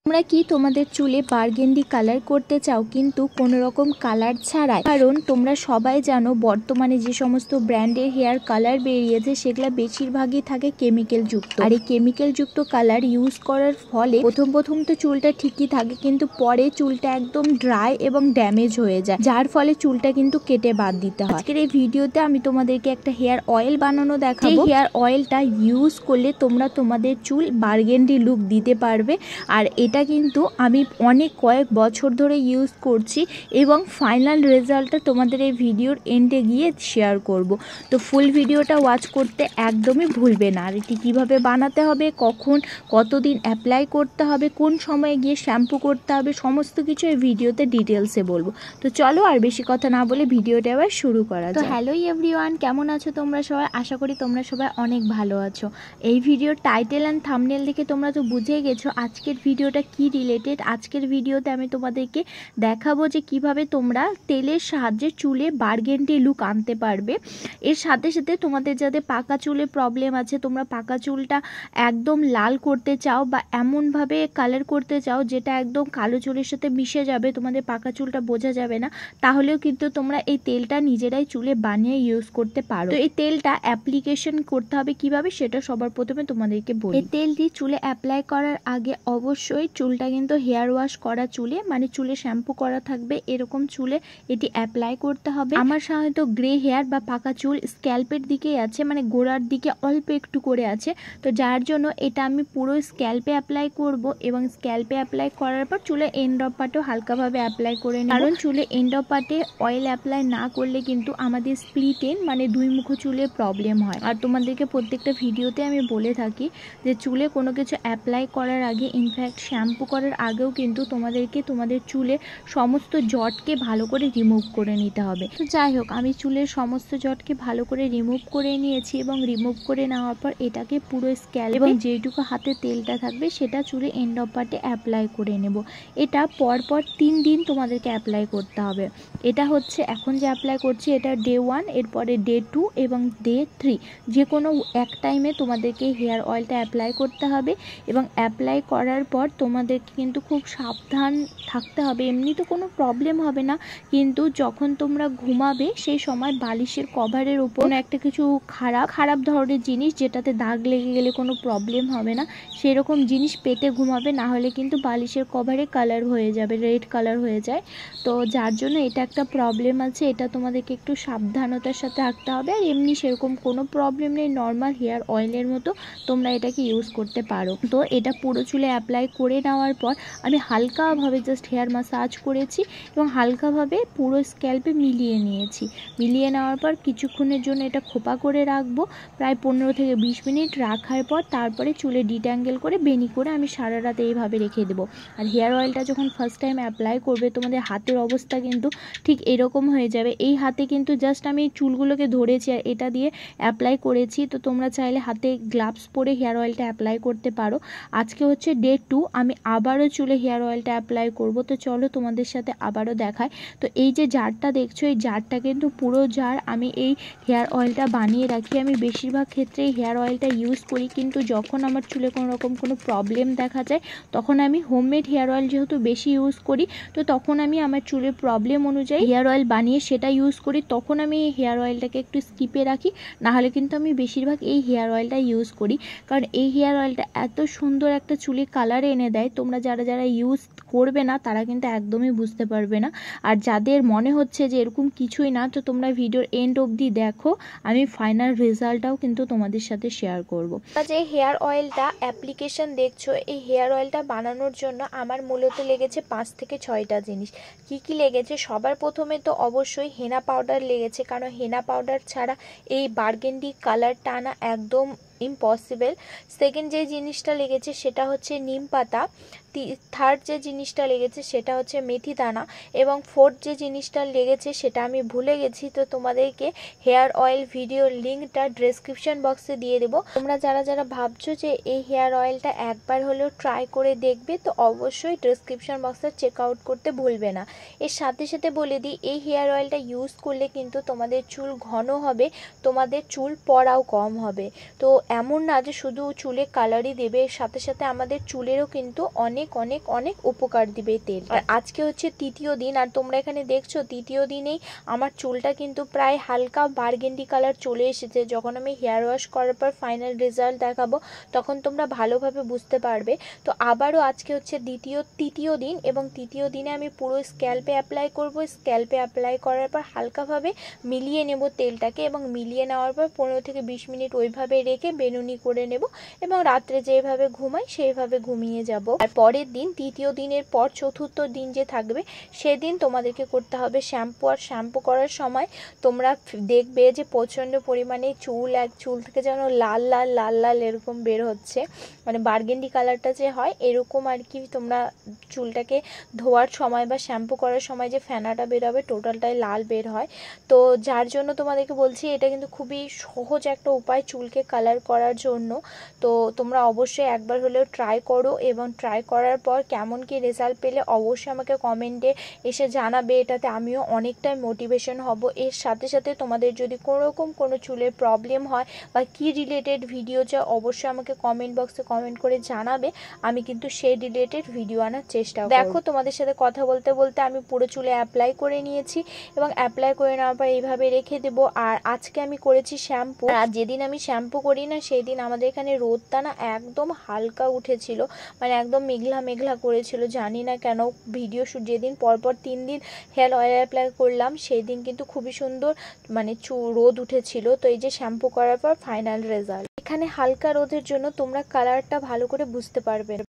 তোমরা কি তোমাদের চুলে বার্গেন্ডি কালার করতে চাও কিন্তু কোনো রকম কালার ছাড়াই? কারণ তোমরা সবাই জানো বর্তমানে যে সমস্ত ব্র্যান্ডের হেয়ার কালার বেরিয়েছে সেগুলো বেশিরভাগই থাকে কেমিক্যাল যুক্ত। আর এই কেমিক্যাল যুক্ত কালার ইউজ করার ফলে প্রথম তো চুলটা ঠিকই থাকে, কিন্তু পরে চুলটা একদম ড্রাই এবং ড্যামেজ হয়ে যায়, যার ফলে চুলটা কিন্তু কেটে বাদ দিতে হয়। আজকের এই ভিডিওতে আমি তোমাদেরকে একটা হেয়ার অয়েল বানানো দেখাবো। হেয়ার অয়েলটা ইউজ করলে তোমরা তোমাদের চুল বার্গেন্ডি লুক দিতে পারবে। আর এটা কিন্তু আমি কয়েক বছর ধরে ইউজ করছি এবং ফাইনাল রেজাল্টটা তোমাদের এই ভিডিওর এন্ডে গিয়ে শেয়ার করব। তো ফুল ভিডিওটা ওয়াচ করতে একদমই ভুলবে না। আর এটি কীভাবে বানাতে হবে, কতদিন অ্যাপ্লাই করতে হবে, কোন সময়ে গিয়ে শ্যাম্পু করতে হবে, সমস্ত কিছু এই ভিডিওতে ডিটেলসে বলবো। তো চলো আর বেশি কথা না বলে ভিডিওটা এবার শুরু করা যাক। তো হ্যালো এভরিওয়ান, কেমন আছো তোমরা সবাই? আশা করি তোমরা সবাই অনেক ভালো আছো। এই ভিডিওর টাইটেল অ্যান্ড থাম্বনেল দেখে তোমরা তো বুঝেই গেছো আজকের ভিডিওটা কি রিলেটেড। আজকের ভিডিওতে আমি তোমাদেরকে দেখাবো যে কিভাবে তোমরা তেলের সাহায্যে চুলে বার্গেন্ডি লুক আনতে পারবে। এর সাথে সাথে তোমাদের যাদের পাকা চুলে প্রবলেম আছে, তোমরা পাকা চুলটা একদম লাল করতে চাও বা এমনভাবে কালার করতে চাও যেটা একদম কালো চুলের সাথে মিশে যাবে, তোমাদের পাকা চুলটা বোঝা যাবে না, তাহলেও কিন্তু তোমরা এই তেলটা নিজেরাই চুলে বানিয়ে ইউজ করতে পারো। তো এই তেলটা অ্যাপ্লিকেশন করতে হবে কিভাবে সেটা সবার প্রথমে তোমাদেরকে বলি। এই তেলটি চুলে অ্যাপ্লাই করার আগে অবশ্যই চুলটা কিন্তু হেয়ার ওয়াশ করা চুলে, মানে চুলে শ্যাম্পু করা থাকবে এরকম চুলে এটি অ্যাপ্লাই করতে হবে। আমার সাধারণত গ্রে হেয়ার বা পাকা চুল স্ক্যাল্পের দিকেই আছে, মানে গোড়ার দিকে অল্প একটু করে আছে, তো যার জন্য এটা আমি পুরো স্ক্যাল্পে অ্যাপ্লাই করব এবং স্ক্যাল্পে অ্যাপ্লাই করার পর চুলে এন্ড অফ পার্টেও হালকাভাবে অ্যাপ্লাই করে নেব। কারণ চুলে এন্ড অফ পার্টে অয়েল অ্যাপ্লাই না করলে কিন্তু আমাদের স্প্লিট এন্ড মানে দুই মুখ চুলে প্রবলেম হয়। আর তোমাদেরকে প্রত্যেকটা ভিডিওতে আমি বলে থাকি যে চুলে কোনো কিছু অ্যাপ্লাই করার আগে, ইনফ্যাক্ট শ্যাম্পু করার আগেও কিন্তু তোমাদেরকে তোমাদের চুলে সমস্ত জটকে ভালো করে রিমুভ করে নিতে হবে। তো যাই হোক, আমি চুলের সমস্ত জটকে ভালো করে রিমুভ করে নিয়েছি এবং রিমুভ করে নেওয়ার পর এটাকে পুরো স্ক্যাল্প এবং যেটুকু হাতে তেলটা থাকবে সেটা চুলে এন্ড অফ পার্টে অ্যাপ্লাই করে নেব। এটা পরপর 3 দিন তোমাদেরকে অ্যাপ্লাই করতে হবে। এটা হচ্ছে এখন যে অ্যাপ্লাই করছি এটা ডে 1, এরপরে ডে 2 এবং ডে 3, যে কোনো এক টাইমে তোমাদেরকে হেয়ার অয়েলটা অ্যাপ্লাই করতে হবে। এবং অ্যাপ্লাই করার পর তোমাদেরকে কিন্তু খুব সাবধান থাকতে হবে। এমনি তো কোনো প্রবলেম হবে না, কিন্তু যখন তোমরা ঘুমাবে সেই সময় বালিশের কভারের উপর একটা কিছু খারাপ ধরনের জিনিস, যেটাতে দাগ লেগে গেলে কোনো প্রবলেম হবে না, সেরকম জিনিস পেতে ঘুমাবে, না হলে কিন্তু বালিশের কভারে কালার হয়ে যাবে, রেড কালার হয়ে যায়। তো যার জন্য এটা একটা প্রবলেম আছে, এটা তোমাদেরকে একটু সাবধানতার সাথে রাখতে হবে। আর এমনি সেরকম কোনো প্রবলেম নেই, নর্মাল হেয়ার অয়েলের মতো তোমরা এটাকে ইউজ করতে পারো। তো এটা পুরো চুলে অ্যাপ্লাই করে নেওয়ার পর আমি হালকাভাবে জাস্ট হেয়ার ম্যাসাজ করেছি এবং হালকাভাবে পুরো স্ক্যাল্পে মিলিয়ে নিয়েছি। মিলিয়ে নেওয়ার পর কিছুক্ষণের জন্য এটা খোপা করে রাখবো, প্রায় 15 থেকে 20 মিনিট রাখার পর তারপরে চুলে ডিট্যাঙ্গেল করে বেনি করে আমি সারা রাত এইভাবে রেখে দেবো। আর হেয়ার অয়েলটা যখন ফার্স্ট টাইম অ্যাপ্লাই করবে তোমাদের হাতের অবস্থা কিন্তু ঠিক এরকম হয়ে যাবে। এই হাতে কিন্তু জাস্ট আমি চুলগুলোকে ধরেছি আর এটা দিয়ে অ্যাপ্লাই করেছি। তো তোমরা চাইলে হাতে গ্লাভস পরে হেয়ার অয়েলটা অ্যাপ্লাই করতে পারো। আজকে হচ্ছে ডে 2, আমি আবারও চুলে হেয়ার অয়েলটা অ্যাপ্লাই করব। তো চলো তোমাদের সাথে আবারও দেখায়। তো এই যে জারটা দেখছো, এই জারটা কিন্তু পুরো জার আমি এই হেয়ার অয়েলটা বানিয়ে রাখি। আমি বেশিরভাগ ক্ষেত্রেই হেয়ার অয়েলটা ইউজ করি, কিন্তু যখন আমার চুলে কোনো রকম কোনো প্রবলেম দেখা যায় তখন আমি হোমমেড হেয়ার অয়েল যেহেতু বেশি ইউজ করি, তো তখন আমি আমার চুলের প্রবলেম অনুযায়ী হেয়ার অয়েল বানিয়ে সেটা ইউজ করি। তখন আমি এই হেয়ার অয়েলটাকে একটু স্কিপে রাখি, নাহলে কিন্তু আমি বেশিরভাগ এই হেয়ার অয়েলটা ইউজ করি। কারণ এই হেয়ার অয়েলটা এত সুন্দর একটা চুলে কালার এনে দেয়, তোমরা যারা ইউজ করবে না তারা কিন্তু একদমই বুঝতে পারবে না। আর যাদের মনে হচ্ছে যে এরকম কিছুই না, তো তোমরা ভিডিওর এন্ড অবধি দেখো, আমি ফাইনাল রেজাল্টটাও কিন্তু তোমাদের সাথে শেয়ার করব। যে হেয়ার অয়েলটা অ্যাপ্লিকেশন দেখছো, এই হেয়ার অয়েলটা বানানোর জন্য আমার মূলত লেগেছে 5 থেকে 6টা জিনিস। কি লেগেছে? সবার প্রথমে তো অবশ্যই হেনা পাউডার লেগেছে, কারণ হেনা পাউডার ছাড়া এই বার্গেন্ডি কালারটা আনা একদম ইম্পসিবল। সেকেন্ড যে জিনিসটা লেগেছে সেটা হচ্ছে নিম পাতা। থার্ড যে জিনিসটা লেগেছে সেটা হচ্ছে মেথি দানা। এবং ফোর্থ যে জিনিসটা লেগেছে সেটা আমি ভুলে গেছি, তো তোমাদেরকে হেয়ার অয়েল ভিডিওর লিঙ্কটা ডেসক্রিপশন বক্সে দিয়ে দেবো। তোমরা যারা ভাবছো যে এই হেয়ার অয়েলটা একবার হলেও ট্রাই করে দেখবে, তো অবশ্যই ডেসক্রিপশন বক্সে চেক আউট করতে ভুলবে না। এর সাথে সাথে বলে দিই, এই হেয়ার অয়েলটা ইউজ করলে কিন্তু তোমাদের চুল ঘন হবে, তোমাদের চুল পড়াও কম হবে। তো এমন না যে শুধু চুলে কালারই দেবে, এর সাথে সাথে আমাদের চুলেরও কিন্তু অনেক অনেক অনেক অনেক উপকার দিবে এই তেল। আর আজকে হচ্ছে তৃতীয় দিন, আর তোমরা এখানে দেখছো তৃতীয় দিনেই আমার চুলটা কিন্তু প্রায় হালকা বার্গেন্ডি কালার চলে এসেছে। যখন আমি হেয়ার ওয়াশ করার পর ফাইনাল রেজাল্ট দেখাবো তখন তোমরা ভালোভাবে বুঝতে পারবে। তো আবারও আজকে হচ্ছে তৃতীয় দিন, এবং তৃতীয় দিনে আমি পুরো স্ক্যাল্পে অ্যাপ্লাই করব। স্ক্যাল্পে অ্যাপ্লাই করার পর হালকাভাবে মিলিয়ে নেব তেলটাকে, এবং মিলিয়ে নেওয়ার পর 15 থেকে 20 মিনিট ওইভাবে রেখে বেনুনি করে নেব, এবং রাত্রে যেভাবে ঘুমাই সেইভাবে ঘুমিয়ে যাব। আর পরের দিন, তৃতীয় দিনের পর চতুর্থ দিন যে থাকবে সেদিন তোমাদেরকে করতে হবে শ্যাম্পু। আর শ্যাম্পু করার সময় তোমরা দেখবে যে প্রচণ্ড পরিমাণে চুল থেকে যেন লাল লাল লাল লাল এরকম বের হচ্ছে, মানে বার্গেন্ডি কালারটা যে হয় এরকম আর কি। তোমরা চুলটাকে ধোয়ার সময় বা শ্যাম্পু করার সময় যে ফেনাটা বেরোবে টোটালটাই লাল বের হয়। তো যার জন্য তোমাদেরকে বলছি এটা কিন্তু খুবই সহজ একটা উপায় চুলকে কালার করার জন্য। তো তোমরা অবশ্যই একবার হলেও ট্রাই করো, এবং ট্রাই করার পর কেমন কি রেজাল্ট পেলে অবশ্যই আমাকে কমেন্টে এসে জানাবে। এটাতে আমিও অনেকটাই মোটিভেশন হব। এর সাথে সাথে তোমাদের যদি কোনোরকম কোনো চুলের প্রবলেম হয় বা কি রিলেটেড ভিডিও চাও অবশ্যই আমাকে কমেন্ট বক্সে কমেন্ট করে জানাবে। আমি কিন্তু সেই রিলেটেড ভিডিও আনার চেষ্টা করব। দেখো তোমাদের সাথে কথা বলতে বলতে আমি পুরো চুলে অ্যাপ্লাই করে নিয়েছি, এবং অ্যাপ্লাই করে নেওয়ার পর এইভাবে রেখে দেবো। আর আজকে আমি করেছি শ্যাম্পু। আর যেদিন আমি শ্যাম্পু করি না সেই দিন আমাদের এখানে রোদটা না একদম হালকা উঠেছিল, মানে একদম মেঘলা মেঘলা করেছিল। জানি না কেন ভিডিও শ্যুট যেদিন পরপর 3 দিন হেয়ার অয়েল অ্যাপ্লাই করলাম সেই দিন কিন্তু খুবই সুন্দর মানে রোদ উঠেছিল। তো এই যে শ্যাম্পু করার পর ফাইনাল রেজাল্ট, এখানে হালকা রোদের জন্য তোমরা কালারটা ভালো করে বুঝতে পারবে।